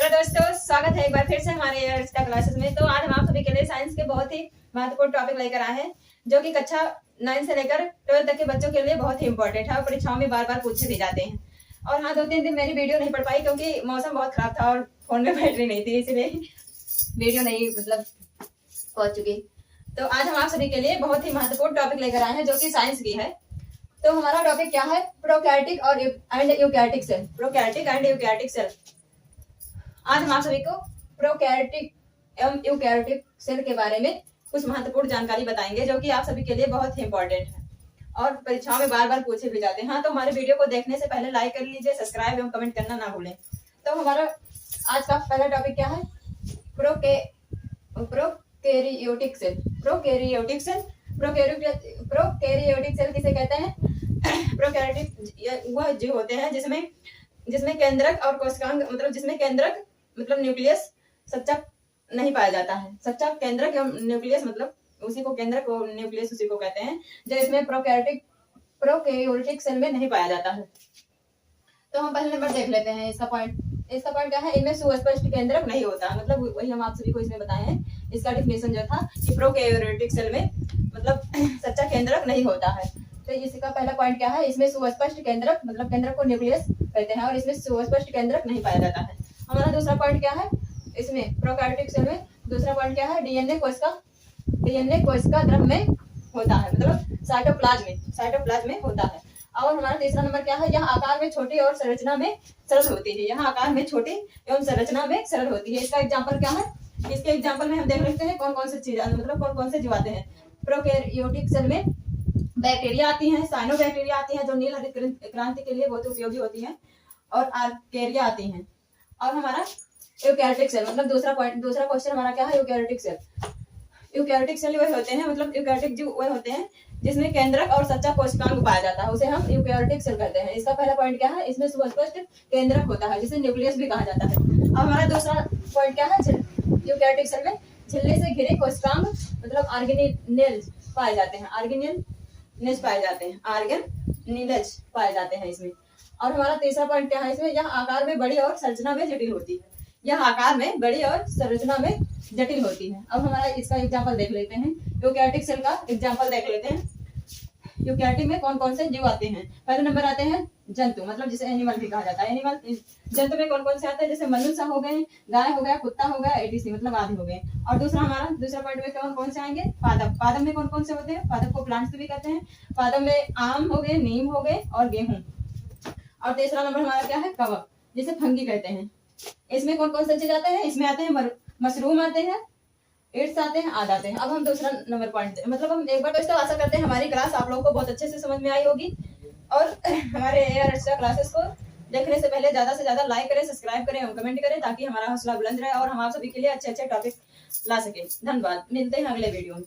नमस्कार दोस्तों, स्वागत है एक बार फिर से हमारे अर्चना क्लासेस में। तो आज हम आप सभी के लिए साइंस के बहुत ही महत्वपूर्ण टॉपिक लेकर आए हैं, जो कि कक्षा 9 से लेकर 12 तक के बच्चों के लिए बहुत ही इंपॉर्टेंट है और परीक्षाओं में बार बार पूछे भी जाते हैं। और हाँ, 2-3 दिन मेरी वीडियो नहीं पढ़ पाई क्योंकि मौसम बहुत खराब था और फोन में बैटरी नहीं थी, इसलिए वीडियो नहीं पहुंच चुकी। तो आज हम आप सभी के लिए बहुत ही महत्वपूर्ण टॉपिक लेकर आए हैं, जो कि साइंस की है। तो हमारा टॉपिक क्या है? प्रोकैरियोटिक और and eukaryotic cell. Prokaryotic and eukaryotic cell. आज हम आप सभी को प्रोकैरियोटिक एवं यूकैरियोटिक सेल के बारे में कुछ महत्वपूर्ण जानकारी बताएंगे, जो कि आप सभी के लिए बहुत ही इंपॉर्टेंट है और परीक्षाओं में बार बार पूछे भी जाते हैं। हाँ, तो हमारे वीडियो को देखने से पहले लाइक कर लीजिए, सब्सक्राइब एवं कमेंट करना ना भूलें। तो हमारा आज का पहला टॉपिक क्या है? Prokaryotic cell. Prokaryotic cell. Prokaryotic cell किसे कहते हैं? प्रोकैरियोटिक वह जीव होते हैं जिसमें केंद्रक और कोशिकांग जिसमें केंद्रक न्यूक्लियस सच्चा नहीं पाया जाता है। सच्चा केंद्रक एवं न्यूक्लियस उसी को केंद्रक और न्यूक्लियस उसी को कहते हैं, जो इसमें प्रोकैरियोटिक सेल में नहीं पाया जाता है। तो हम पहले नंबर देख लेते हैं। इसका पॉइंट क्या है? इनमें सुस्पष्ट केंद्रक नहीं होता। वही हम आप सभी को इसमें बताए हैं। इसका डिफिनेशन जो था कि प्रोकैरियोटिक सेल में सच्चा केंद्रक नहीं होता है। तो इसका पहला पॉइंट क्या है? इसमें सुस्पष्ट केंद्रक केंद्रक को न्यूक्लियस कहते हैं और इसमें सुस्पष्ट केंद्रक नहीं पाया जाता है। हमारा दूसरा पॉइंट क्या है? इसमें प्रोकैरियोटिक सेल में दूसरा पॉइंट क्या है? डीएनए कोशिका द्रव में होता है, साइटोप्लाज्म में होता है। और हमारा तीसरा नंबर क्या है? यह आकार में छोटी और संरचना में सरल होती है। यह आकार में छोटी एवं संरचना में सरल होती है। इसका एग्जांपल क्या है? इसके एग्जांपल में हम देख लेते हैं कौन कौन से चीज कौन कौन से जीव आते हैं। प्रोकैरियोटिक सेल में बैक्टीरिया आती हैं, साइनोबैक्टीरिया आती हैं जो नील हरित क्रांति के लिए बहुत उपयोगी होती हैं, और आर्केरिया आती हैं। और हमारा यूकैरियोटिक सेल दूसरा क्वेश्चन हमारा क्या है? यूकैरियोटिक सेल वह होते हैं यूकैरियोटिक जीव वह होते हैं जिसमें केंद्रक और सच्चा कोशिकांग पाया जाता है, उसे हम यूकैरियोटिक सेल कहते हैं। इसका पहला पॉइंट क्या है? इसमें सुस्पष्ट केंद्रक होता है जिसे न्यूक्लियस भी कहा जाता है। अब हमारा दूसरा पॉइंट क्या है? यूकैरियोटिक सेल में झिल्ली से घिरे कोशिकांग ऑर्गेनिल्स पाए जाते हैं। ऑर्गेनिल्स पाए जाते हैं इसमें। और हमारा तीसरा पॉइंट क्या है? इसमें यह आकार में बड़ी और संरचना में जटिल होती है। अब हमारा इसका एग्जांपल देख लेते हैं। यूकैरियोटिक सेल का एग्जांपल देख लेते हैं। यूकैरियोटिक में कौन कौन से जीव आते हैं? पहले नंबर आते हैं जंतु, जिसे एनिमल भी कहा जाता है। जंतु में कौन कौन से आते हैं? जैसे मनुष्य हो गए, गाय हो गया, कुत्ता हो गया, एटीसी आदि हो गए। और दूसरा पॉइंट में कौन कौन से आएंगे? पादप में कौन कौन से होते हैं? पादप को प्लांट्स भी कहते हैं। पादप में आम हो गए, नीम हो गए और गेहूं। और तीसरा नंबर हमारा क्या है? कवक, जिसे फंगी कहते हैं। इसमें कौन कौन से चीज आते हैं? इसमें आते हैं मशरूम आते हैं, एड्स आते हैं, आद आते हैं। अब हम दूसरा नंबर पॉइंट हम एक बार दोस्तों आशा करते हैं हमारी क्लास आप लोगों को बहुत अच्छे से समझ में आई होगी। और हमारे अर्चना क्लासेस को देखने से पहले ज्यादा से ज्यादा लाइक करें, सब्सक्राइब करें और कमेंट करें, ताकि हमारा हौसला बुलंद रहे और हम आप सभी के लिए अच्छे अच्छे टॉपिक ला सके। धन्यवाद। मिलते हैं अगले वीडियो में।